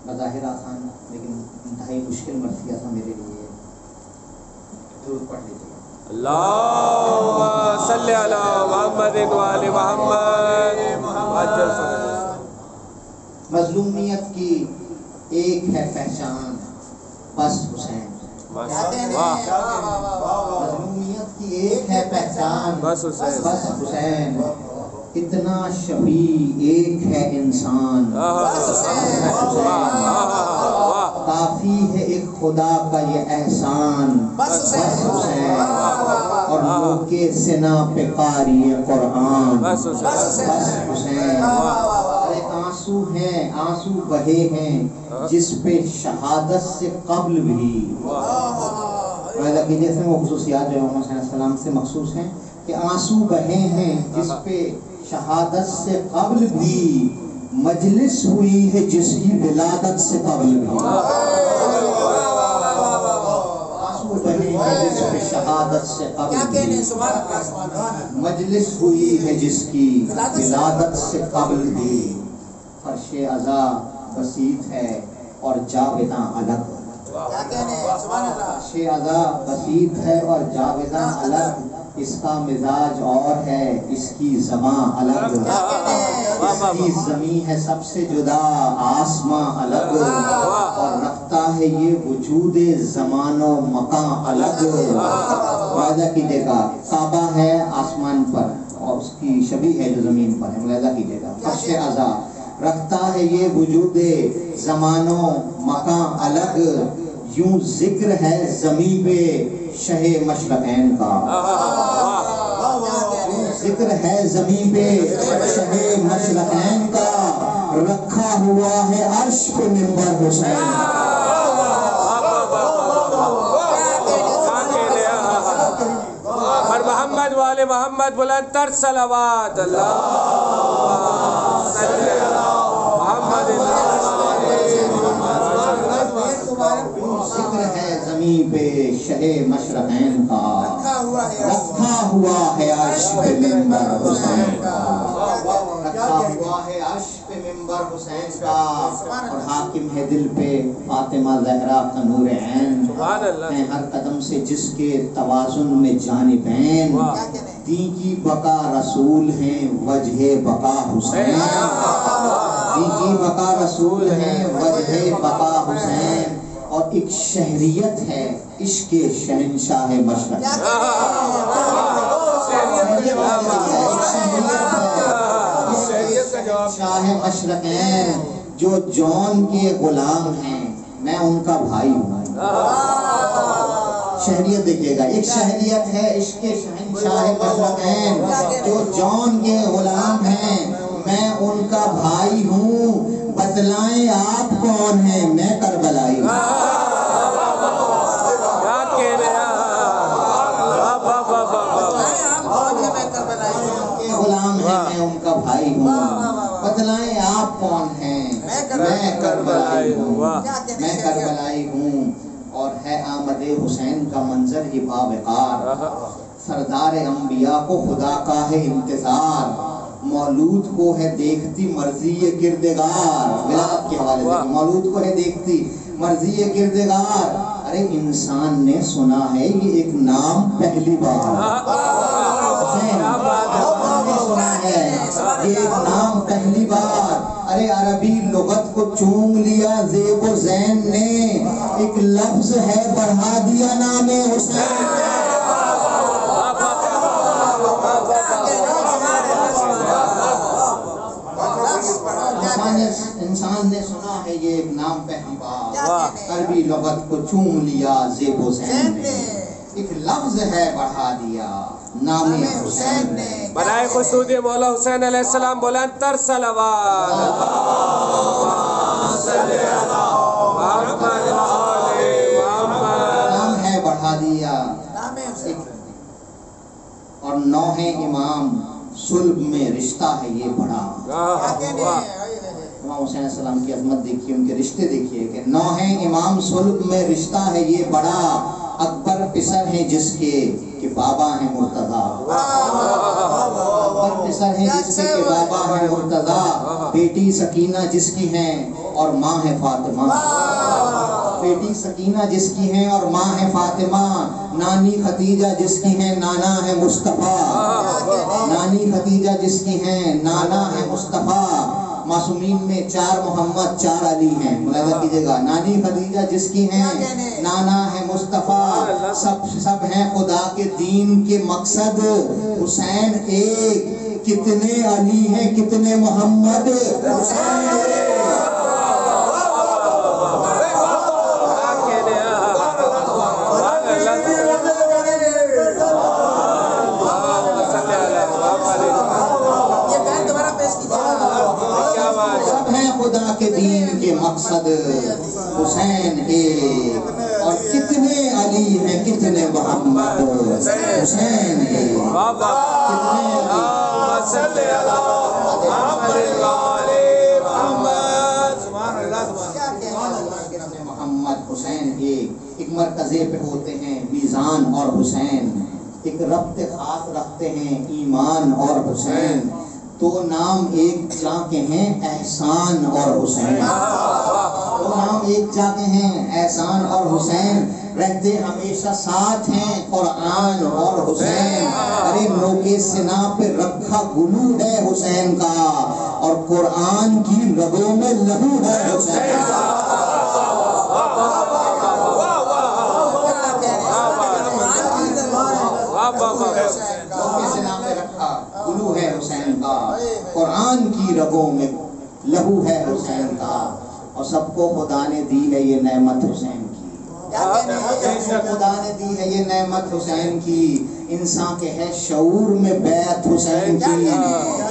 بظاہر آسان لیکن انتہائی مشکل مرثیہ تھا میرے لیے. درود پڑھ لیجیے. اللہم صلی علی محمد وآل محمد. مظلومیت کی ایک ہے پہچان بس حسین. مظلومیت کی ایک ہے پہچان بس حسین. بس حسین. اتنا شبیہ ایک ہے انسان بس حسین. کافی ہے ایک خدا کا یہ احسان بس حسین. اور لوگ کے سنا پہ قاری قرآن بس حسین. ارے آنسو ہیں آنسو بہے ہیں جس پہ شہادت سے قبل بھی. عقیدے سے وہ خصوصیات جو محمد صلی اللہ علیہ وسلم سے مخصوص ہیں کہ آنسو بہے ہیں جس پہ شہادت سے قبل بھی مجلس ہوئی ہے جس کی ولادت سے قبل بھی. آنسو بہے ہیں جس پہ شہادت سے قبل بھی مجلس ہوئی ہے جس کی ولادت سے قبل بھی. فرش عزا بسیط ہے اور جاویداں الگ. فرش عزا بسیط ہے اور جاویداں الگ. اس کا مزاج اور ہے اس کی زبان الگ. اس کی زمین ہے سب سے جدا آسماں الگ. اور رکھتا ہے یہ وجود زمان و مکان الگ. ملاحظہ کیجیے گا کعبہ ہے آسمان پر اور اس کی شبیہ ہے جو زمین پر ہے. ملاحظہ کیجیے گا فرش عزا رکھتا ہے یہ وجود زمان و مکان الگ. یوں ذکر ہے زمین پہ شہ مشرقین کا. یوں ذکر ہے زمین پہ شہ مشرقین کا. رکھا ہوا ہے عرش پہ منبر حسین. اور محمد والے محمد بلند تر صلوات. ذکر ہے زمین پہ شہ مشرقین کا. رکھا ہوا ہے عرش پہ منبر حسین کا. رکھا ہوا ہے عرش پہ منبر حسین کا. اور حاکم ہے دل پہ فاطمہ زہرا کا نور عین. ہیں ہر قدم سے جس کے توازن میں جانبین. دین کی بقا رسول ہیں وجہ بقا حسین. دین کی بقا رسول ہیں وجہ بقا حسین. اور ایک شہریت ہے عشق شہنشاہ مشرق. شاہ مشرقین جو جون کے غلام ہیں میں ان کا بھائی ہوں. شہریت دیکھیے گا ایک شہریت ہے عشق شہنشاہ مشرقین جو جون کے غلام ہیں میں ان کا بھائی ہوں. بتلائیں آپ کون ہیں میں کربلائی ہوں. غلام ہیں میں ان کا بھائی ہوں. بتلائیں آپ کون ہیں میں کربلائی ہوں. میں کربلائی ہوں. اور ہے آمد حسین کا منظر ہی باوقار. سردار انبیاء کو خدا کا ہے انتظار. مولود کو ہے دیکھتی مرضی کردگار. ولادت کے حوالے سے مولود کو ہے دیکھتی مرضی کردگار. ارے انسان نے سنا ہے یہ ایک نام پہلی بار. سنا ہے یہ ایک نام پہلی بار. ارے عربی لغت کو چوم لیا زیب و زین نے. ایک لفظ ہے بڑھا دیا نام حسین. انسان نے سنا ہے یہ ایک نام پہلی بار. عربی لغت کو چوم لیا زیب و زین نے. ایک لفظ ہے بڑھا دیا نام حسین نے. برائے خصوصی مولا حسین علیہ السلام بلند تر صلوات. نام ہے بڑھا دیا. اور نوح امام صلب میں رشتہ ہے یہ بڑا. امام حسین علیہ السلام کی عظمت دیکھیے ان کے رشتے دیکھیے کہ نوح امام صلب میں رشتہ ہے یہ بڑا. اکبر پسر ہیں جس کے کہ بابا ہیں مرتضیٰ. اکبر مصر ہیں جس کے بابا ہے مرتضیٰ، بیٹی سکینہ جس کی ہیں اور ماں ہے فاطمہ، بیٹی سکینہ جس کی ہیں اور ماں ہے فاطمہ، نانی خدیجہ جس کی ہیں نانا ہے مصطفیٰ، نانی خدیجہ جس کی ہیں نانا ہے مصطفیٰ، معصومین میں 4 محمد 4 علی ہیں، ملاحظہ کیجئے گا، نانی خدیجہ جس کی ہیں نانا ہے مصطفیٰ، سب ہیں خدا کے دین کے مقصد، حسین ایک، کتنے علی ہیں کتنے محمد، حسین ایک۔ خدا کے دین کے مقصد، حسین ایک، اور کتنے علی ہیں کتنے محمد، حسین ایک، کتنے محمد، حسین ایک مرکزے پہ ہوتے ہیں میزان اور حسین، ایک ربط خاص رکھتے ہیں ایمان اور حسین، تو نام ایک جا کے ہیں احسان اور حسین، تو نام ایک جا کے ہیں احسان اور حسین، رہتے ہمیشہ ساتھ ہیں قرآن اور حسین، ارے نوکے سنا پہ رکھا گلو ہے حسین کا، اور قرآن کی رگوں میں لہو ہے حسین کا۔ گلو ہے حسین کا، قرآن کی رگوں میں لہو ہے حسین کا، اور سب کو خدا نے دی ہے یہ نعمت حسین کی، خدا نے دی ہے یہ نعمت حسین کی، انسان کے ہے شعور میں بیعت حسین کی،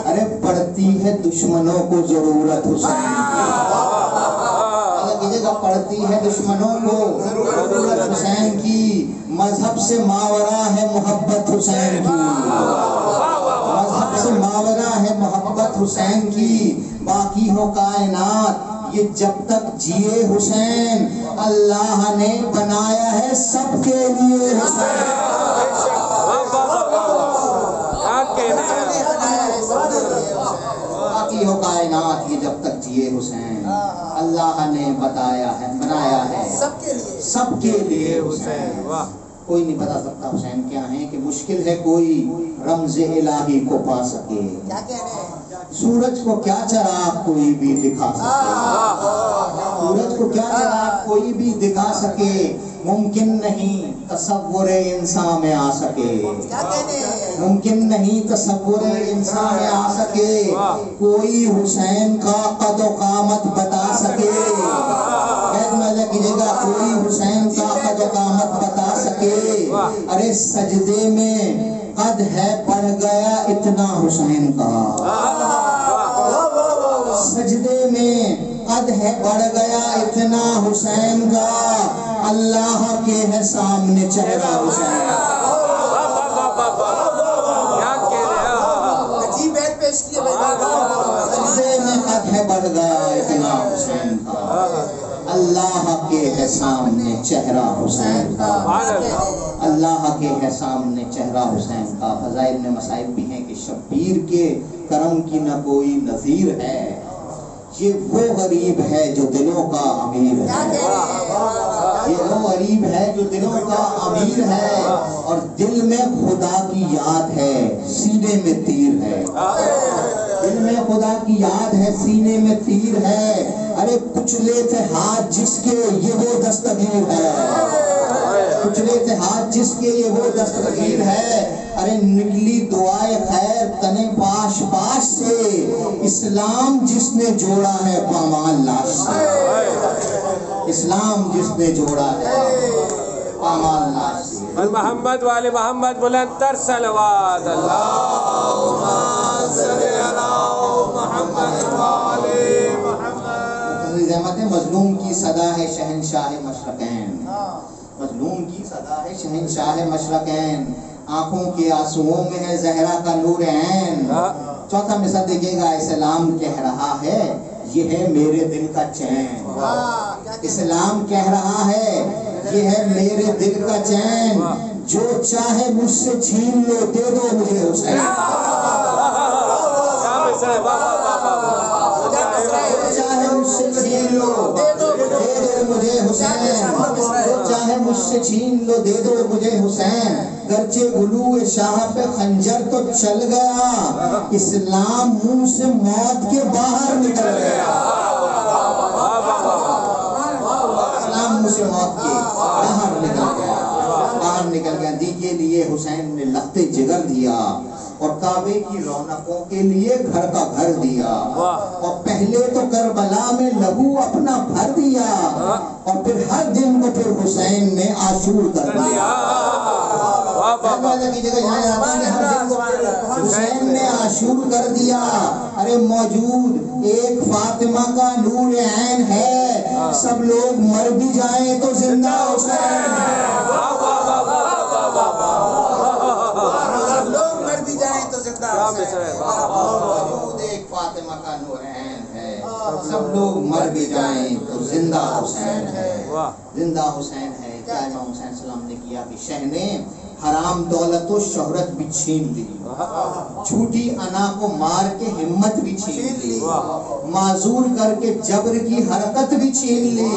ارے پڑتی ہے دشمنوں کو ضرورت حسین کی، پڑتی ہے دشمنوں کو ضرورت حسین کی، مذہب سے ماورا ہے محبت حسین کی، مذہب سے ماورا ہے محبت حسین کی، باقی ہو کائنات یہ جب تک جیے حسین، اللہ نے بنایا ہے سب کے لیے حسین، باقی ہو کائنات یہ جب تک جیے حسین، اللہ نے بنایا ہے سب کے لیے حسین۔ کوئی نہیں بتا سکتا حسین کیا ہیں، کہ مشکل ہے کوئی رمز الہی کو پا سکے، سورج کو کیا چراغ کوئی بھی دکھا سکے، سورج کو کیا چراغ کوئی بھی دکھا سکے، ممکن نہیں تصور انسان میں آ سکے، ممکن نہیں تصور انسان میں آ سکے، کوئی حسین کا قد و قامت بتا سکے، کیجئے گا کوئی حسین کا قد و قامت بتا سکے، ارے سجدے میں قد ہے بڑھ گیا اتنا حسین کا، سجدے میں قد ہے بڑھ گیا اتنا حسین کا، اللہ کے ہے سامنے چہرہ حسین کا، سجدے میں قد ہے بڑھ گیا اتنا حسین کا، اللہ کے ہے سامنے چہرہ حسین کا، اللہ کے ہے سامنے چہرہ حسین کا۔ فضائل میں مصائب بھی ہیں کہ شبیر کے کرم کی نہ کوئی نظیر ہے، یہ وہ غریب ہے جو دلوں کا امیر ہے، یہ وہ غریب ہے جو دلوں کا امیر ہے، اور دل میں خدا کی یاد ہے سینے میں تیر ہے، دل میں خدا کی یاد ہے سینے میں تیر ہے، ارے کچلے تھے ہاتھ جس کے یہ وہ دستگیر ہے، کچلے تھے ہاتھ جس کے یہ وہ دستگیر ہے، ارے نکلی دعائے خیر تنے پاش پاش سے، اسلام جس نے جوڑا ہے پامال لاش سے، اسلام جس نے جوڑا ہے پامال لاش سے۔ اور محمد والے محمد بلند تر صلوات، اللہم صلی علی محمد والے محمد۔ زحمت مظلوم کی صدا ہے شہنشاہ مشرقین، مظلوم کی صدا ہے شہنشاہ مشرقین، آنکھوں کے آنسوؤں میں ہے زہرا کا نور عین۔ چوتھا مثال دیکھیے گا، اسلام کہہ رہا ہے یہ ہے میرے دل کا چین، اسلام کہہ رہا ہے یہ ہے میرے دل کا چین، جو چاہے مجھ سے چھین لو دے دو مجھے حسین، مسئلہ واہ واہ واہ واہ چاہے مجھ سے چھین لو دے دو مجھے حسین، چاہے مجھ سے چھین لو دے دو مجھے حسین، گرچہ گلو شاہ پہ خنجر تو چل گیا، اسلام منہ سے موت کے باہر نکل گیا، اسلام منہ سے موت کے باہر نکل گیا، دی کے لیے حسین نے لخت جگر دیا اور کعبے کی رونقوں کے لیے گھر کا گھر دیا، اور پہلے تو کربلا میں لہو اپنا بھر دیا، اور پھر ہر دن کو پھر حسین نے عاشور کر دیا، حسین نے عاشور کر دیا۔ ارے موجود ایک فاطمہ کا نور عین ہے، سب لوگ مر بھی جائیں تو زندہ حسین ہے، موجود ایک فاطمہ کا نور عین ہے، سب لوگ مر بھی جائیں تو زندہ حسین ہے، زندہ حسین ہے۔ کیا امام حسین السلام نے کیا کہ شہ نے حرام دولت و شہرت بھی چھین لی، جھوٹی انا کو مار کے ہمت بھی چھین لی، معذور کر کے جبر کی حرکت بھی چھین لی،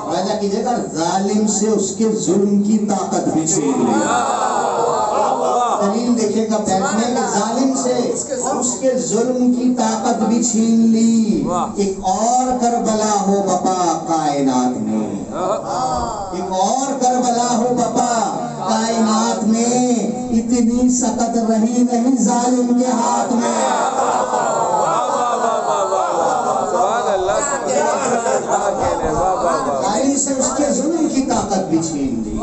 وعدہ کیجئے گا ظالم سے اس کے ظلم کی طاقت بھی چھین لی، دلیل دیکھے گا بیٹھنے کے ظالم سے اس کے ظلم کی طاقت بھی چھین لی، ایک اور کربلا ہو بپا کائنات میں، ایک اور کربلا ہو بپا کائنات میں، اتنی سخت رہی نہیں ظالم کے ہاتھ میں، ظالم سے اس کے ظلم کی طاقت بھی چھین لی،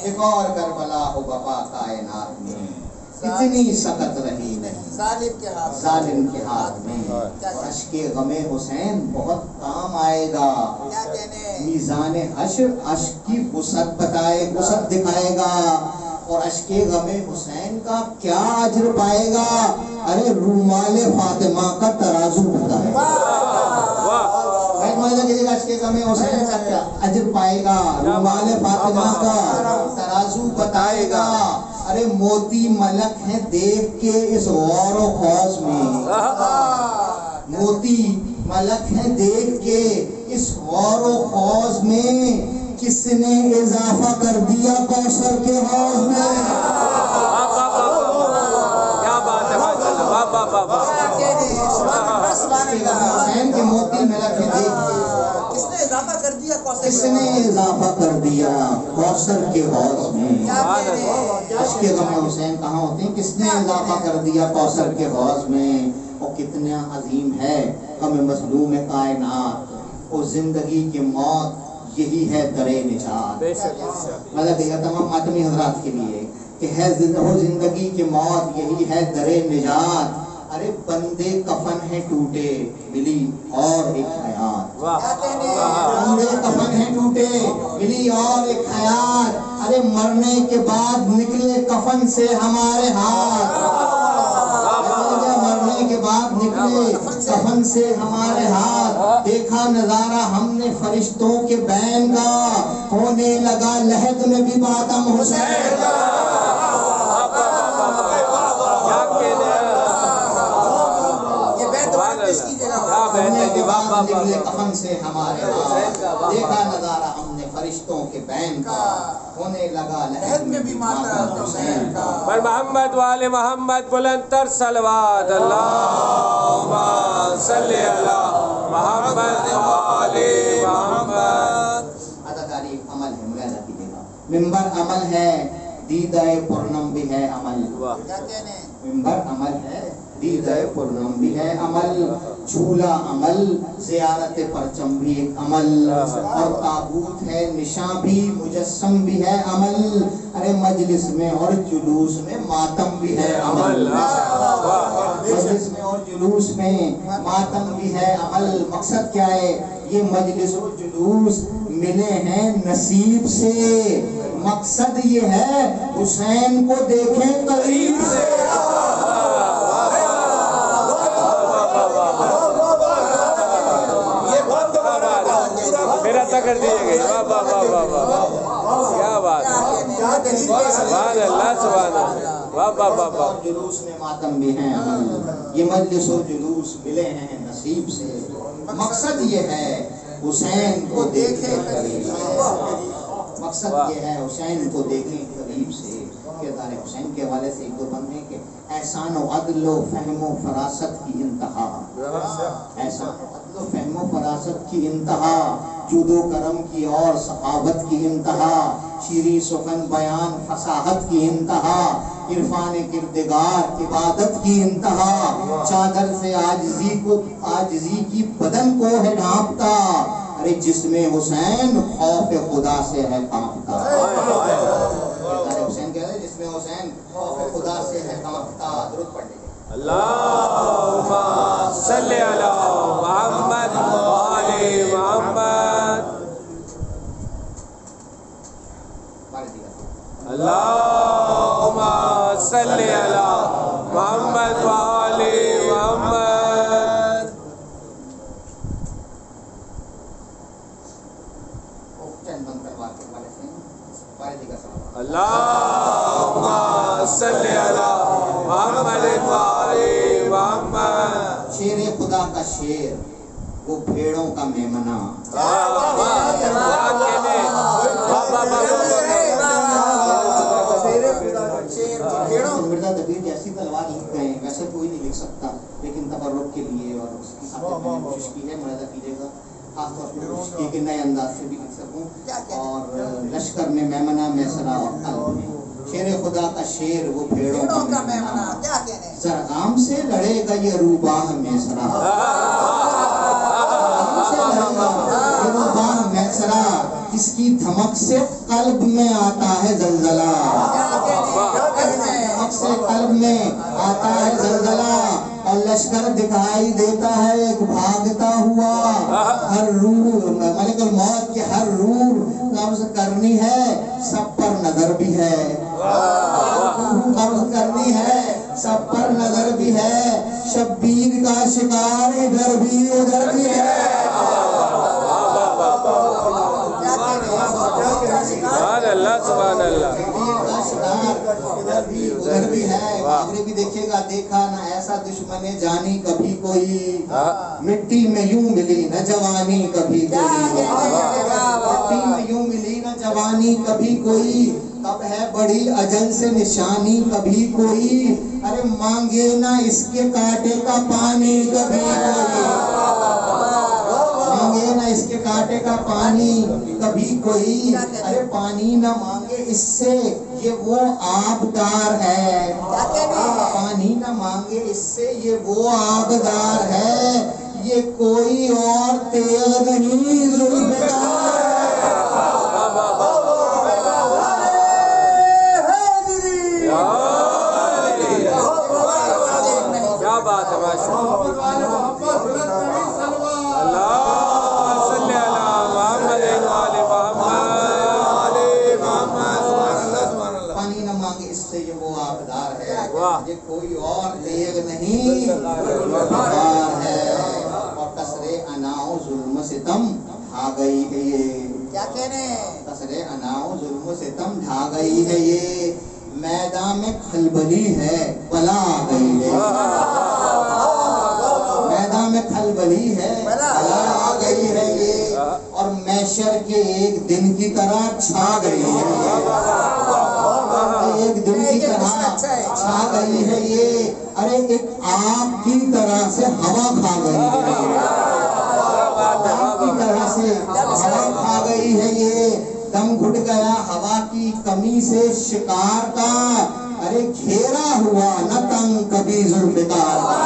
ایک اور کربلا ہو بپا کائنات میں، اتنی سخت رہی نہیں ظالم کے ہاتھ میں، عشق غم حسین بہت کام آئے گا، میزان حشر عشق کی وسعت دکھائے گا، اور عشق غم حسین کا کیا اجر پائے گا، ارے رومال فاطمہ کا ترازو بتائے گا، عشق غم حسین کا کیا اجر پائے گا، رومال فاطمہ کا ترازو بتائے گا، ارے موتی ملک ہیں دیکھ کے اس غور و خوض میں، موتی ملک ہیں دیکھ کے اس غور و خوض میں، کس نے اضافہ کر دیا کوثر کے حوض میں، کیا بات ہے حسین کے موتی ملک ہیں دیکھ کے کس نے اضافہ کر دیا کوثر کے حوض میں، عشق غم حسین کہاں ہوتے ہیں، کس نے اضافہ کر دیا کوثر کے حوض میں، اور کتنا عظیم ہے غم مظلوم کائنات، اور زندگی کی موت یہی ہے در نجات، مطلب یہ تمام ماتمی حضرات کے لیے کہ ہے زندگی کی موت یہی ہے در نجات، ارے بندے کفن ہیں ٹوٹے ملی اور ایک حیات، بندے کفن ہیں ٹوٹے ملی اور ایک حیات، ارے مرنے کے بعد نکلے کفن سے ہمارے ہاتھ، مرنے کے بعد نکلے کفن سے ہمارے ہاتھ، دیکھا نظارہ ہم نے فرشتوں کے بین کا، ہونے لگا لحد میں بھی ماتم حسین کا، نکلے کفن سے ہمارے ہاتھ، دیکھا نظارہ ہم نے فرشتوں کے بین کا، ہونے لگا لحد میں بھی ماتم حسین کا، پر محمد والے محمد بلند تر صلوات، اللہم صلی علی محمد والے محمد۔ اداکاری عمل ہے، ملاحظہ کیجیے گا، ممبر عمل ہے، دیدہ پرنم بھی ہے عمل، ممبر عمل ہے، دیدہ پرنم بھی ہے عمل، جھولا عمل، زیارت پرچم بھی ایک عمل، اور تابوت ہے نشاں بھی، مجسم بھی ہے عمل، ارے مجلس میں اور جلوس میں ماتم بھی ہے عمل، مجلس میں اور جلوس میں ماتم بھی ہے عمل، مقصد کیا ہے، یہ مجلس و جلوس ملے ہیں نصیب سے، مقصد یہ ہے حسین کو دیکھیں قریب سے، کر دیے گئی، واہ واہ واہ واہ واہ، کیا بات ہے، سبحان اللہ سبحان اللہ۔ واہ واہ واہ واہ اور جلوس میں ماتم بھی ہیں عمل، یہ مجلس و جلوس ملے ہیں نصیب سے، مقصد یہ ہے حسین کو دیکھیں قریب سے، مقصد یہ ہے حسین کو دیکھیں قریب سے۔ کردار حسین کے حوالے سے ایک دو بندے کہ احسان و عدل و فہم و فراست کی انتہا، احسان و عدل و فہم و فراست کی انتہا، جود و کرم کی اور سخاوت کی انتہا، شیریں سخن بیان فصاحت کی انتہا، عرفان کردگار عبادت کی انتہا، چادر سے عاجزی کی بدن کو ہے ڈھانپتا، ارے جسم حسین خوف خدا سے ہے کانپتا۔ حسین کہہ رہے جس میں حسین خوف خدا سے ہے کانپتا۔ درود پڑھ لیجیے۔ اللہم صلی علی محمد و آل محمد۔ اللہم صلی علی محمد و آل محمد۔ چند بند کروا کے والے سے والدی کا سلام۔ اللہم صلی علی محمد و آل محمد۔ شیر خدا کا شیر وہ بھیڑوں کا میمنہ، مرزا دبیر جیسی تلوار لکھ گئے ہیں، ویسے کوئی نہیں لکھ سکتا، لیکن تبرک کے لیے اور اس کی خاطر میں نے کوشش کی ہے، ملاحظہ کیجیے گا، خاص طور پر کوشش کی کہ نئے انداز سے بھی لکھ سکوں، اور لشکر میں میمنہ میسرہ اور قلب میں شیر خدا کا شیر وہ بھیڑوں کا میمنہ، زرغام سے لڑے گا یہ روباہ میسرہ، روباہ میسرہ، اس کی دھمک سے قلب میں آتا ہے زلزلہ، دھمک سے قلب میں آتا ہے زلزلہ، اور لشکر دکھائی دیتا ہے ایک بھاگتا ہوا، ہر روح ملک الموت کی ہر روح قبض کرنی ہے، سب پر نظر بھی ہے، قبض کرنی ہے، سب پر نظر بھی ہے، شبیر کا شکار ادھر بھی ادھر بھی ہے، سبحان اللہ سبحان اللہ۔ شبیر کا شکار ادھر بھی ہے، آگے بھی دیکھیے گا، دیکھا نہ ایسا دشمن جانی کبھی کوئی، مٹی میں یوں ملی نہ جوانی کبھی کوئی، مٹی میں یوں ملی نہ جوانی کبھی کوئی، اب ہے بڑی اجل سے نشانی کبھی کوئی، ارے مانگے نہ اس کے کانٹے کا پانی کبھی کوئی، مانگے نہ اس کے کانٹے کا پانی کبھی کوئی، ارے پانی نہ مانگے اس سے یہ وہ آبدار ہے، پانی نہ مانگے اس سے یہ وہ آبدار ہے، یہ کوئی اور تیغ نہیں ذوالفقار ہے۔ کیا بات ہے ماشاء اللہ۔ اللہم صلی علی محمد و آل محمد۔ پانی نہ مانگے اس سے یہ وہ آبدار ہے، واہ۔ یہ کوئی اور تیغ نہیں ذوالفقار ہے، اور قصر اناؤ ظلم ستم ڈھا گئی ہے یہ، کیا کہنے قصر اناؤ ظلم ستم ڈھا گئی ہے یہ، میدان میں کھلبلی ہے بلا آ گئی ہے، میدان میں کھلبلی ہے بلا آ گئی ہے یہ، اور محشر کے ایک دن کی طرح چھا گئی ہے یہ، ایک دن کی طرح چھا گئی ہے یہ، ارے ایک آگ کی طرح سے ہوا کھا گئی ہے یہ، آگ کی طرح سے ہوا کھا گئی ہے یہ، دم گھٹ گیا ہوا کی کمی سے شکار کا، ارے گھیرا ہوا نہ تنگ کبھی ذوالفقار کا،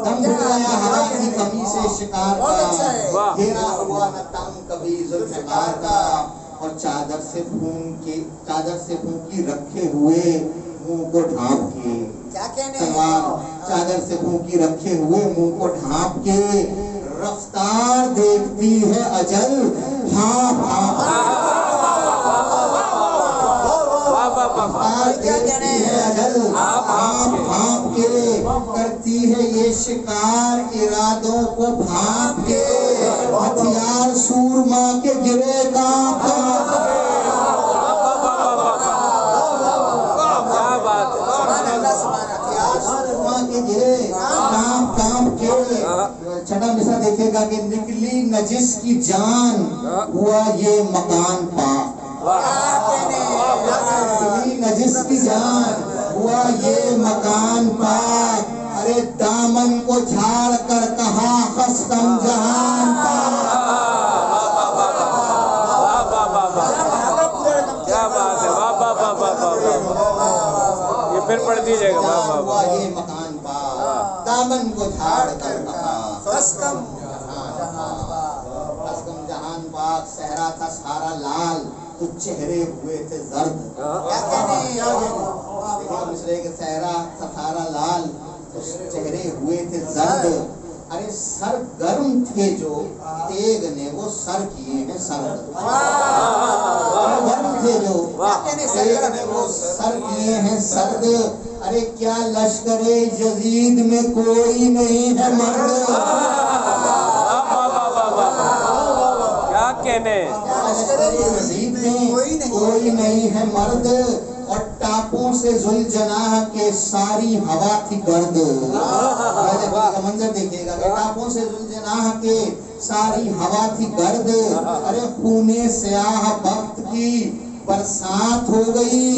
دم گھٹ گیا ہوا کی کمی سے شکار کا، گھیرا ہوا نہ تنگ کبھی ذوالفقار کا، اور چادر سے خون کی رکھے ہوئے منہ کو ڈھانپ کے، تلوار چادر سے خون کی رکھے ہوئے منہ کو ڈھانپ کے، رفتار دیکھتی ہے اجل ہاں دیکھتی ہے اجل بھانپ کے، کرتی ہے یہ شکار ارادوں کو بھانپ کے، ہتھیار سورما کے گرے کانپ کے گرے کانپ کانپ کے. چھٹا مصرع دیکھے گا کہ نکلی نجس کی جان ہوا یہ مکان پاک. نکلی نجس کی جان ہوا یہ مکان پاک. ارے دامن کو جھاڑ کر کہا خستم جہان پاک. کیا بات ہے، واہ واہ واہ واہ واہ. یہ پھر پڑھ دیجیے گا. واہ واہ ہوا یہ مکان پاک. دامن کو جھاڑ کر کہا خستم جہان پاک. صحرا تھا سارا لال تو چہرے ہوئے تھے زرد. مصرے کے صحرا تھا سارا لال تو چہرے ہوئے تھے زرد. ارے سر گرم تھے جو تیغ نے وہ سر کیے ہیں سرد. گرم تھے جو تیغ نے وہ سر کیے ہیں سرد. ارے کیا لشکر یزید میں کوئی نہیں ہے مرد. کیا کہنے، لشکر یزید میں کوئی نہیں ہے مرد. اور ٹاپوں سے ذوالجناح کے ساری ہوا تھی گرد. منظر دیکھیے گا کہ ٹاپوں سے ذوالجناح کے ساری ہوا تھی گرد. ارے خونے سیاہ بخت کی برسات ہو گئی.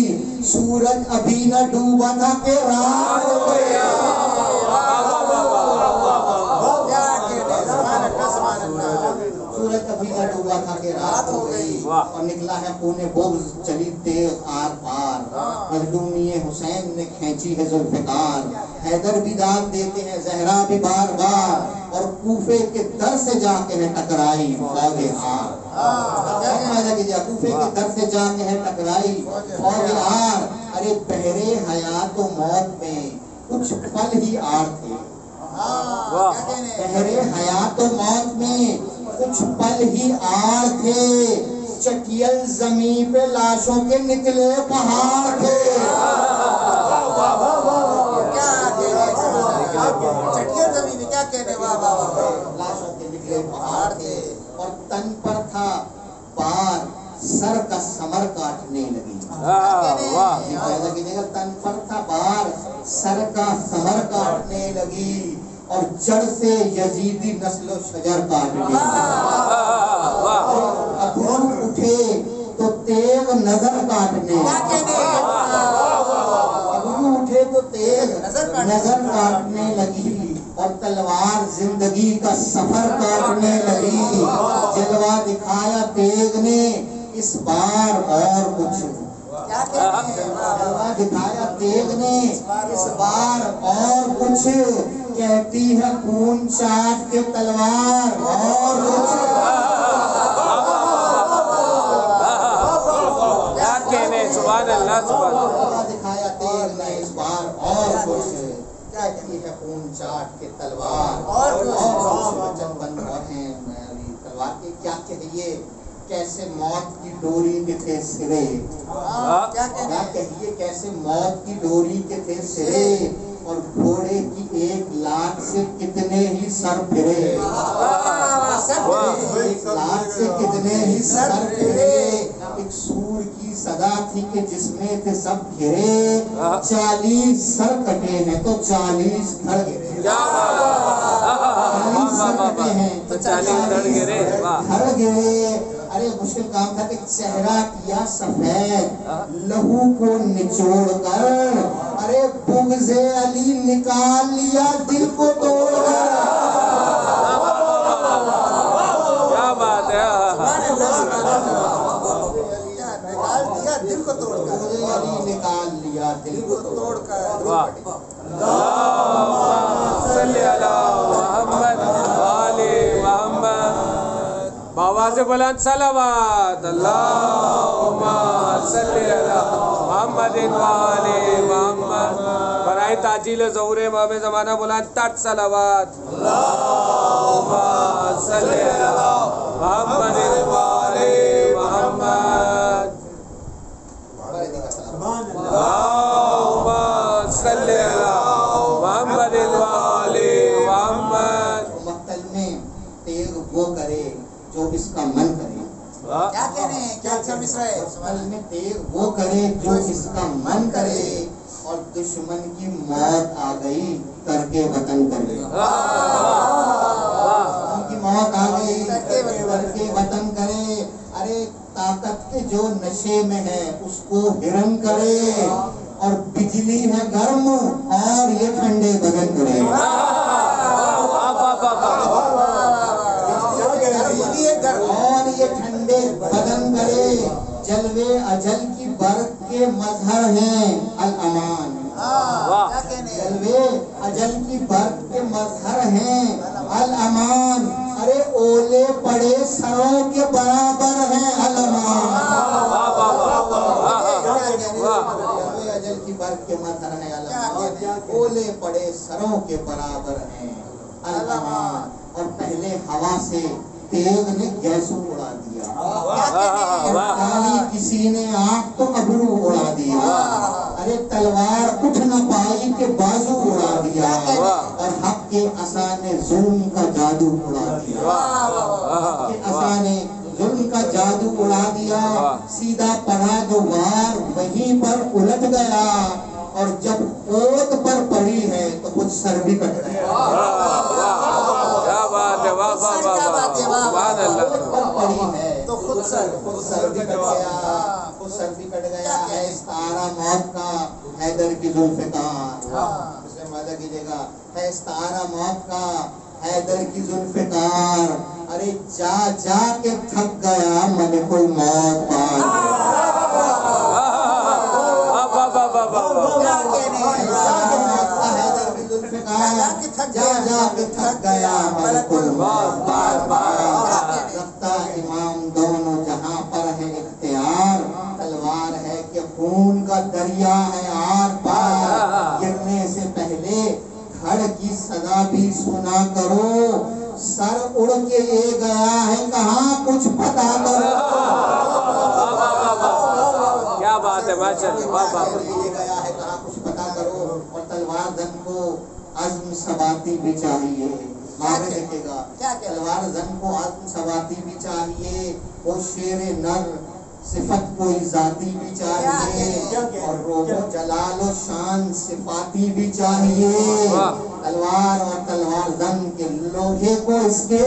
سورج ابھی نہ ڈوبا تھا کہ رات ہو گئی. سورج ابھی نہ ڈوبا تھا کہ رات ہو گئی. اور نکلا ہے خون بغض چلی تیغ آر پار. مظلومی حسین نے کھینچی ہے ذوالفقار. حیدر بھی داد دیتے ہیں زہرا بھی بار بار. اور کوفے کے در سے جا کے ہے ٹکرائی فوج آر. کوفے کے در سے جا کے ہے ٹکرائی فوج آر. ارے بحرے حیات و موت میں کچھ پل ہی آر تھے. بحرے حیات و موت میں کچھ پل ہی آر تھے. چٹیل زمین پہ لاشوں کے نکلے پہاڑ تھے. چٹیل زمین کیا کہنے لاشوں کے نکلے پہاڑ تھے. اور تن پر تھا بار سر کا سمر کاٹنے لگی. تن پر تھا بار سر کا سمر کاٹنے لگی. اور جڑ سے یزیدی نسل و شجر کاٹنے لگی. ابرو اٹھے تو تیغ نظر کاٹنے. ابرو اٹھے تو تیغ نظر کاٹنے لگی. اور تلوار زندگی کا سفر کاٹنے لگی. جلوہ دکھایا تیغ نے اس بار اور کچھ. جلوہ دکھایا تیغ نے اس بار اور کچھ. کہتی ہے خون چاٹ کے تلوار اور کچھ. کیا کہنے، سبحان اللہ سبحان اللہ. جلوہ دکھایا تیغ نے اس بار اور کچھ. کہتی ہے خون چاٹ کے تلوار اور جب بند ہیں تلوار کے. کیا کہیے کیسے موت کی ڈوری کے تھے سرے. کیا کہیے کیسے موت کی ڈوری کے تھے سرے. اور گھوڑے کی 1 لاکھ سے کتنے ہی سر پھرے. 1 لاکھ سے کتنے ہی سر پھرے. ایک سور کی صدا تھی کہ جس میں تھے سب گھرے. 40 سر کٹے ہیں تو 40 دھڑ گرے. 40 سر کٹے ہیں تو 40 دھڑ گرے. ارے مشکل کام تھا کہ چہرہ کیا سفید لہو کو نچوڑ کر. ارے بغض علی نکال لیا دل کو توڑ کر. کیا بات ہے. دل کو توڑ کر بغض علی نکال لیا دل کو توڑ کر. اللہم صلی علی محمد وآل محمد. بآواز بلند صلوات. اللہم صلی علی محمد وآل محمد. برائے تعجیل ظہور امام زمانہ بلند تر صلوات. اللہم صلی علی محمد وآل محمد. اللہم صلی علی محمد وآل محمد. مقتل میں تیغ وہ کرے جو اس کا من کرے. کیا کہنے ہیں، کیا اچھا مصرع ہے. مقتل میں تیغ وہ کرے جو اس کا من کرے. اور دشمن کی موت آ گئی ترک وطن کرے، ان کی موت آ گئی ترک وطن کرے، ارے طاقت کے جو نشے میں ہے اس کو ہرن کرے، اور بجلی ہے گرم اور یہ ٹھنڈے بدن کرے، اور یہ ٹھنڈے بدن کرے، جلوے اجل کی برق کے مظہر ہیں الامان، جلوے اجل کی برق کے مظہر ہیں الامان، ارے اولے پڑے سروں کے برابر ہیں الامان، جلوے اجل کی برق کے مظہر ہیں الامان، اولے پڑے سروں کے برابر ہیں الامان، اور پہلے ہوا سے تیغ نے گیسوں اڑا دیا، کالی کسی نے آنکھ تو ابرو اڑا دیا، ارے تلوار اٹھ نہ پائی کہ بازو اڑا دیا، اور حق کے عصا نے ظلم کا جادو اڑا دیا، حق کے عصا نے ظلم کا جادو اڑا دیا، سیدھا پڑا جو وار وہیں پر الٹ گیا، اور جب اوت پر پڑی ہے تو خود سر بھی کٹ گیا، تو خود سر بھی کٹ گیا، خود سر بھی کٹ گیا، ہے استعارہ موت کا حیدر کی ذوالفقار، اسے مدہ کیجئے گا، ہے استعارہ موت کا حیدر کی ذوالفقار، ارے جا جا کے تھک گیا ملک الموت پار، جا جا کے تھک گیا ملک الموت بار بار، رفتہ امام دونوں جہاں پر ہے اختیار، تلوار ہے کہ خون کا دریا ہے آر پار، گرنے سے پہلے دھڑ کی صدا بھی سنا کرو، سر اڑ کے یہ گیا ہے کہاں کچھ پتا کرو، کیا بات ہے ماشاءاللہ، یہ گیا ہے کہاں کچھ پتا کرو، اور تلوار زن کو عزم ثباتی بھی چاہیے، آگے دیکھے گا، تلوار زن کو عزم ثباتی بھی چاہیے، وہ شیر نر صفت کوئی ذاتی بھی چاہیے، اور روح و جلال و شان صفاتی بھی چاہیے، تلوار اور تلوار زن کے لوہے کو اس کے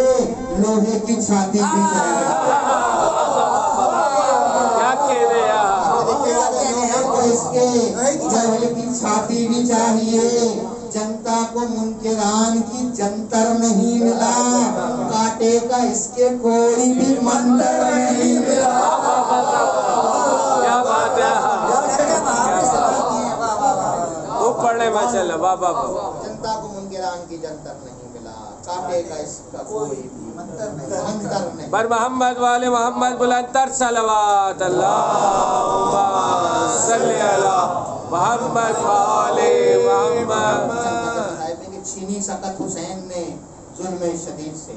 لوہے کی چھاتی بھی چاہیے، اس کے لوہے کی چھاتی بھی چاہیے، جنتا کو منکران کی جنتر نہیں ملا، کاٹے کا اس کے کوئی بھی منتر نہیں ملا، کیا بات ہے، وہ پڑھنے ماشاءاللہ، بابا جنتا کو منکران کی جنتر نہیں ملا، کاٹے کا اس کا کوئی بھی منتر نہیں، بر محمد والے محمد بلند تر صلوات، اللہم صلی علی محمد والے محمد، چینی سقط حسین نے ظلم شدید سے،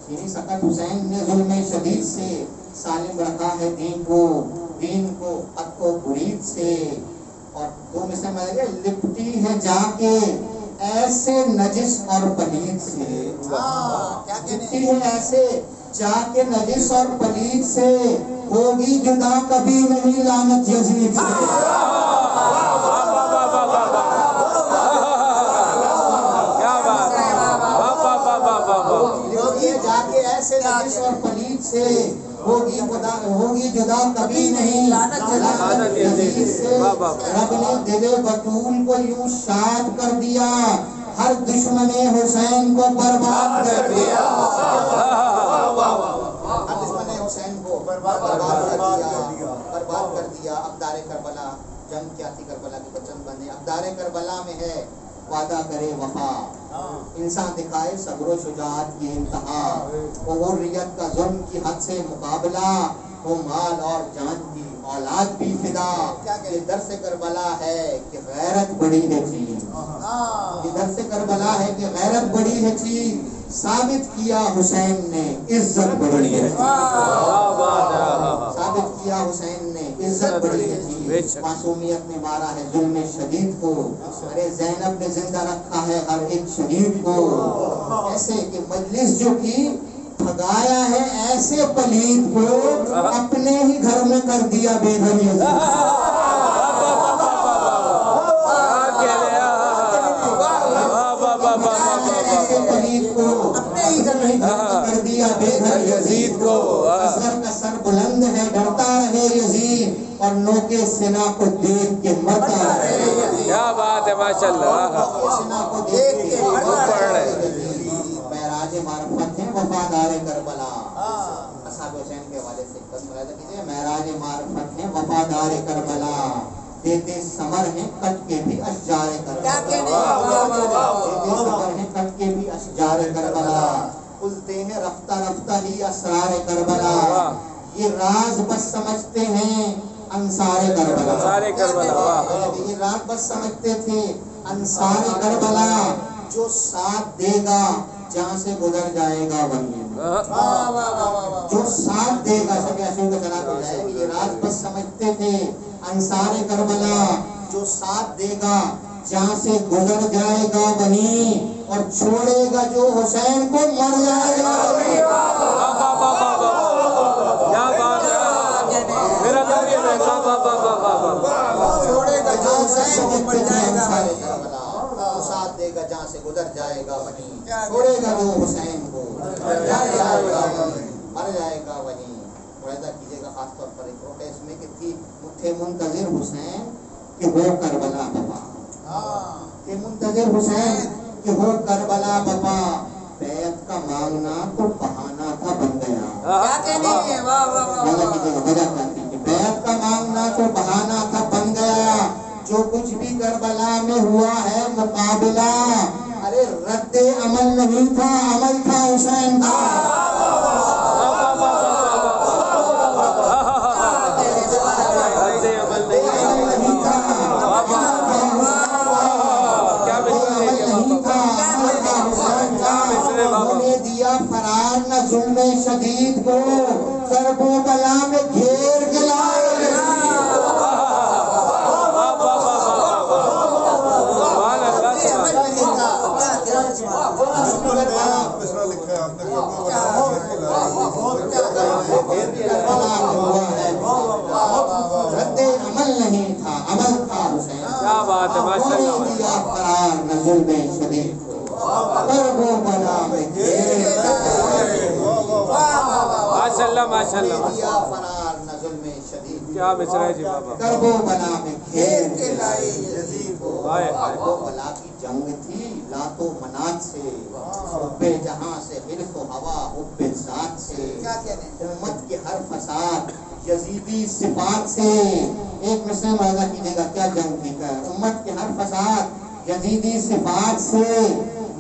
چینی سقط حسین نے ظلم شدید سے سالم رکھا ہے دین کو حق و برید سے، اور دو میں سے میں نے لپٹی ہے جا کے ایسے نجس اور پلید سے، لپٹی ہے ایسے جا کے نجس اور پلید سے، ہوگی جدا کبھی نہیں لعنت یزید سے، جا کے ایسے نجس اور پلید سے، ہوگی جدا کبھی نہیں لعنت یزید سے، رب نے دل بطول کو یوں شاد کر دیا، ہر دشمن حسین کو برباد کر دیا، ہر دشمن حسین کو برباد کر دیا، ابدار کربلا، جنگ کیا تھی کربلا کے بچن بنے، ابدار کربلا میں ہے وعدہ کرے وفا، انسان دکھائے صبر و شجاعت کی انتہا، حریت کا ظلم کی حد سے مقابلہ، ہو مال اور جان کی اولاد بھی فدا، یہ درس کربلا ہے کہ غیرت بڑی ہے چیز، یہ درس کربلا ہے کہ غیرت بڑی ہے چیز، ثابت کیا حسین نے عزت بڑی ہے چیز، ثابت کیا حسین نے عزت بڑی ہے چیز، معصومیت نے مارا ہے ظلم شدید کو، ارے زینب نے زندہ رکھا ہے ہر ایک شہید کو، ایسے کہ مجلس جو کی بھگایا ہے ایسے پلید کو، اپنے ہی گھر میں کر دیا بے گھر یزید، یزید کو اپنے ہی گھر میں کر دیا بے گھر یزید کو. اصغر کا سر بلند ہے ڈرتا رہے یزید اور نوکے سنا کو دیکھ کے مرتا رہے. کیا بات ہے ماشاءاللہ. سنا کو دیکھ کے مرتا رہے. معراج معرفت ہے وفادار کربلا. اصحاب حسین کے حوالے سے ملاحظہ کیجیے. معراج معرفت ہے وفادار کربلا دیتے ثمر ہیں کٹ کے بھی اشجار کربلا. دیتے ثمر ہیں کٹ کے بھی اشجار کربلا. کھلتے ہیں رفتہ رفتہ ہی اسرار کربلا. یہ راز بس سمجھتے ہیں انصار کربلا. یہ راز بس سمجھتے تھے انصار کربلا. جو ساتھ دے گا جہاں سے گزر جائے گا وہیں. جو ساتھ دے گا سب ایسے کو چلا کے جائے گا. یہ راز بس سمجھتے تھے انصار کربلا. جو ساتھ دے گا جہاں سے گزر جائے گا وہیں اور چھوڑے گا جو حسین کو مر جائے گا. چھوڑے گا جو حسین کو مر جائے گا. ساتھ دے گا جہاں سے گزر جائے گا وہیں. چھوڑے گا جو حسین کو مر جائے گا وہیں. ملاحظہ کیجیے گا خاص طور پر ایک روح ہے اس میں کہ تھے منتظر حسین کہ ہو کربلا بپا. کہ منتظر حسین کہ ہو کربلا بپا. بیعت کا مانگنا تو بہانہ تھا بن گیا. بیعت کا مانگنا تو بہانہ تھا بن گیا. جو کچھ بھی کربلا میں ہوا ہے مقابلہ ارے رد عمل نہیں تھا عمل تھا حسین کا. دیا فرار نہ ظلم شدید کو کرب و بلا میں گھیر کے لائے. رد عمل نہیں تھا عمل تھا حسین. کیا بات ہے ماشاءاللہ. فرار نہ ظلم شدید کو کرب و بلا میں گھیر ماشاءاللہ ماشاءاللہ. فرار نہ ظلم شدید کیا مصرع ہے جی بابا. کرب و بلا میں گھیر کے لائے یزید کو. کرب و بلا کی جنگ تھی لات و منات سے. حب جہاں سے حرص و ہوا حب ذات سے. امت کے ہر فساد یزیدی صفات سے. ایک مصرع ملاحظہ کیجیے گا کیا جنگ تھی. امت کے ہر فساد یزیدی صفات سے.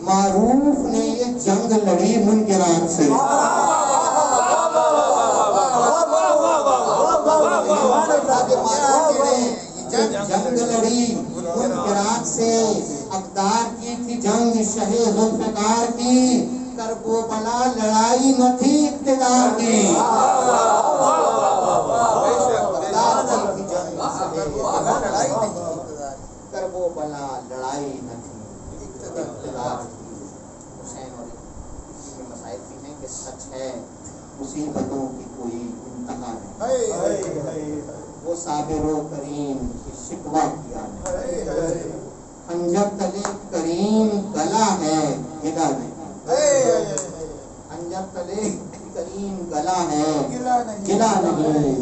معروف نے یہ جنگ لڑی منکرات سے. جنگ لڑی منکرات سے. اقدار کی تھی جنگ شہ ذوالفقار کی. کرب و بلا لڑائی نہ تھی اقتدار کی. کرب و بلا لڑائی نہ تھی اقتدار کی. حسین اور اسی میں مسائل بھی ہیں کہ سچ ہے مصیبتوں کی کوئی انتہا نہیں. وہ صابر و کریم کی شکوہ کیا نہیں. خنجر تلے کریم گلا ہے گلا نہیں. خنجر تلے کریم گلا ہے گلا نہیں.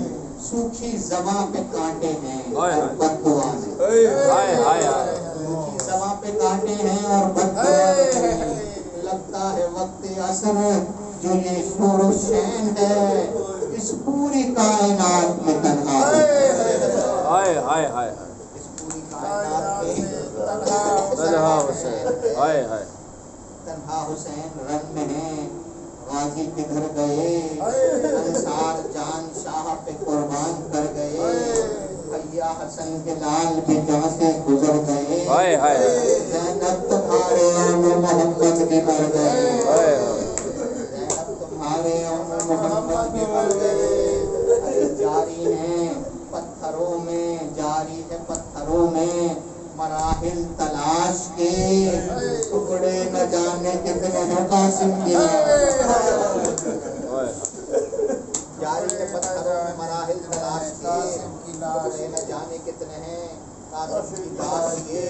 سوکھی زباں پہ کانٹے ہیں اور بددعا نہیں. سوکھی زباں پہ کانٹے ہیں اور بددعا نہیں. لگتا ہے وقت عصر جو یہ شور و شین ہے اس پوری کائنات میں تنہا ہے. اس پوری کائنات میں تنہا حسین. تنہا حسین رن میں ہیں غازی کے گھر گئے. انصار جان شاہ پہ قربان کر گئے. حیا حسن کے لال بھی جہاں سے گزر گئے. زینب تمہارے عمر محمد بھی مر گئے. زینب تمہارے عمر محمد بھی مر گئے. جاری ہیں پتھروں میں جاری ہے پتھروں میں مراحل تلاش کے. ٹکڑے نہ جانے کتنے ہیں قاسم کی. جاری ہے پتھروں میں مراحل تلاش کے. ٹکڑے نہ جانے کتنے ہیں قاسم کی بات یہ.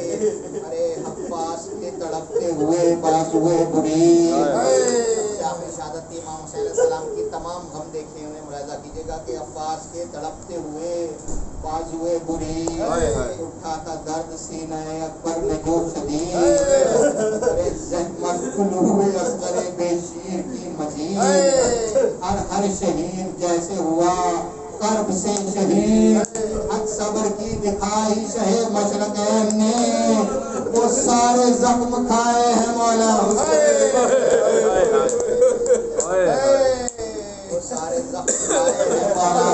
ارے حق پاس کے تڑپتے ہوئے باز ہوئے بری. دیکھیے گا کہ عباس کے تڑپتے ہوئے بازوئے بری اٹھا تھا درد سینہ اکبر میں جو شدید ارے زحمت کلوہ اصغر بے شیر کی مزید ہر شہید جیسے ہوا کرب سے شہید حق صبر کی دکھائی شہ مشرقین نے وہ سارے زخم کھائے ہیں مولا وہ سارے زخم کھائے ہیں مولا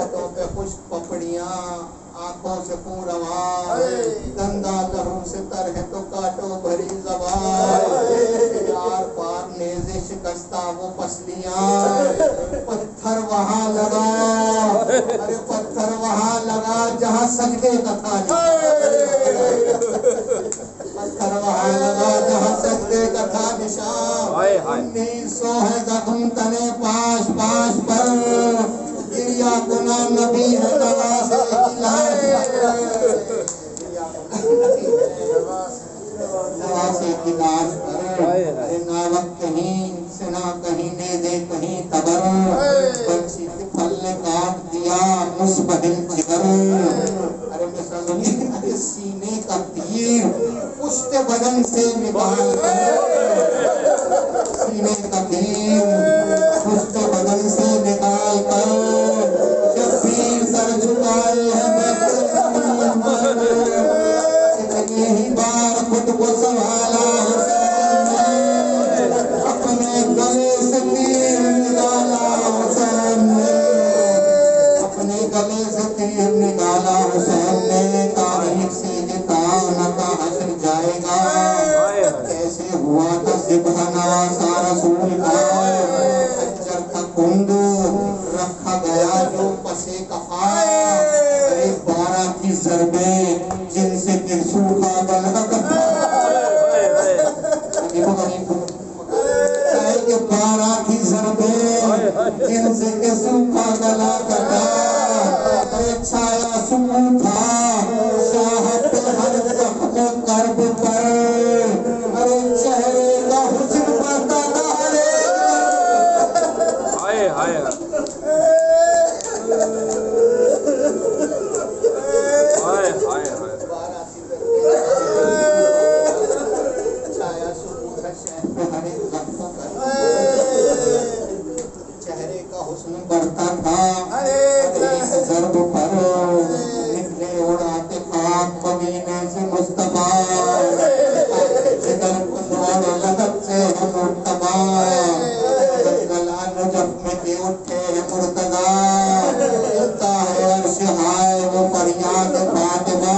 ہونٹوں پہ خشک پپڑیاں آنکھوں سے خون رواں گندا لہو سے تر ہے تو کاٹو بھری زبان یار پار نیزے شکستہ وہ پسلیاں پتھر وہاں لگا ارے پتھر وہاں لگا جہاں سجدے کا تھا پتھر وہاں لگا جہاں سجدے کا تھا نشان 1900 ہے زخم تنے پاش پاش پر گریا گنا نبی ہے نواز کی لاش پر ناوک کہیں سنا کہیں نیزے کہیں تبر بچی پھل نے کاٹ دیا مصبحل جگر ارے مسلمان سینے کا تیر پشت بدن سے نکال سینے کا تیر پشت بدن سے نکال کر شبیر سر جھکائے ہیں اتنی ہی بار خود کو سنبھالا اپنے گلے سے تیر نکالا حسین نے اپنے گلے سے تیر نکالا حسین نے تاریخ سے جتانا کا حشر جائے گا کیسے ہوا تھا سبحانہ سا رسول کا حجر کا کند رکھا گیا جو پسے کفا ارے 12 کی ضربیں جن سے کہ سوکھا گلا کٹا کہ 12 کی ضربیں جن سے کہ سوکھا گلا کٹا ارے چھایا سکون تھا شاہ پہ ہر زخم کرب پر ارے چہرے کا حسن پڑتا چہرے کا حسن بڑھتا تھا ضرب پر نکلے اڑاتے خاک مدینے سے مصطفیٰ جدر کنوڑ لگت سے ہے مرتبہ گلا نجف میں کے اٹھے ہے مرتضی ملتا ہے عرش ہائے وہ فریاد فاطمہ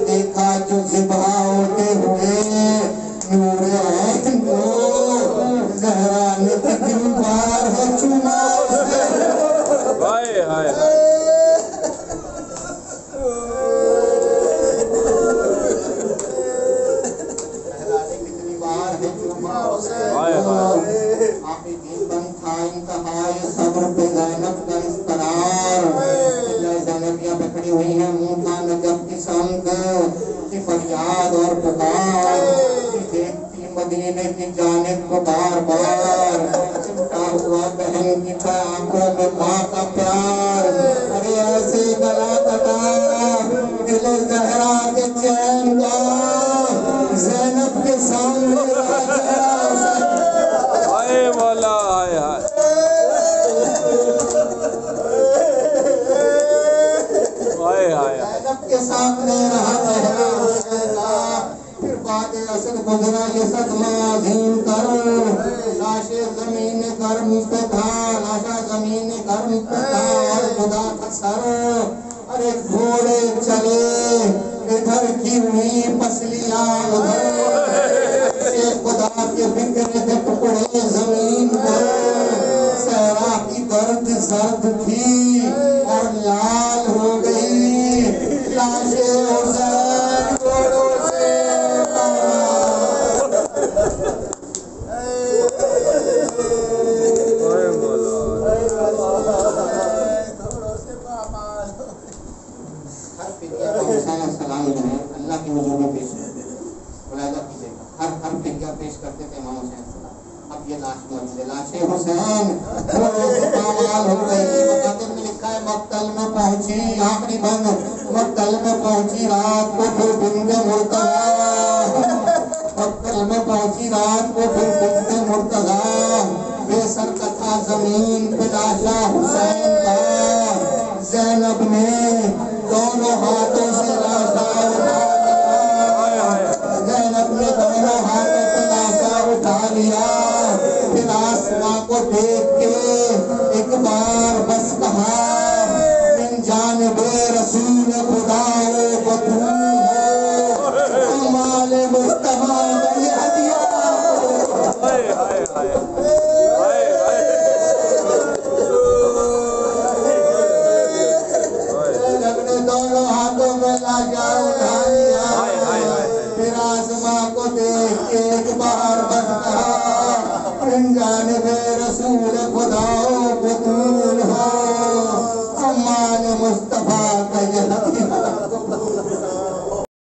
دیکھا جو ذبح ہوتے ہوئے نور عین کو زہرا نے دل بار ہے چوما ہائے ہائے کتنی بار ہے چوما آپ دین بند تھا انتہائی صبر پہ زینب کا استقرار زینبیاں پکڑی ہوئی ہیں منہ تھا نجف کی سمت کی فریاد اور پکار دیکھتی مدینے کی جانب کو بار بار چمٹا ہوا بہن کی آنکھوں میں ماں کا پیار ارے ایسے گلا کٹا دل زہرا کے چین کا زینب کے سامنے ہائے مولا ہائے ہائے زینب کے سامنے رہا چہرہ حسین کا پھر بعد اثر گزرا یہ صدمہ عظیم کر لاش زمین گرم پہ تھا لاشا زمین گرم پہ تھا اور خدا کا سر ارے گھوڑے چلے ادھر کی ہوئی پسلیاں ادھر خدا کے فکر کے ٹکڑے زمین پر صحرا کی گرد زرد تھی اور لال ہو گئی لاشیں حسین گھوڑوں سے ہر فدیہ کا حسین سلام جو ہے اللہ کی حضور میں پیش کرتے ملاحظہ کیجیے گا ہر فدیہ پیش کرتے تھے امام حسین سلام اب یہ لاشیں حسین پامال ہو گئی. مقدم میں لکھا ہے مقتل میں پہنچی آخری بند مقتل میں پہنچی رات کو پھر بند مرتضی. مقتل میں پہنچی رات کو پھر بند مرتضی. بے سر کا تھا زمین پہ لاشا حسین کا. زینب نے دونوں ہاتھوں سے لاشا اٹھا لیا. زینب نے دونوں ہاتھوں سے لاشا اٹھا لیا. پھر آسماں کو دیکھ کے ایک بار بس کہا من جانب رسول خدا و بدرو ہو مال مصطفیٰ بھائی ہدیہ. زینب نے دونوں ہاتھوں میں لاشا اٹھا لیا. پھر آسماں کو دیکھ کے ایک بار بس کہا من جانب رسول خدا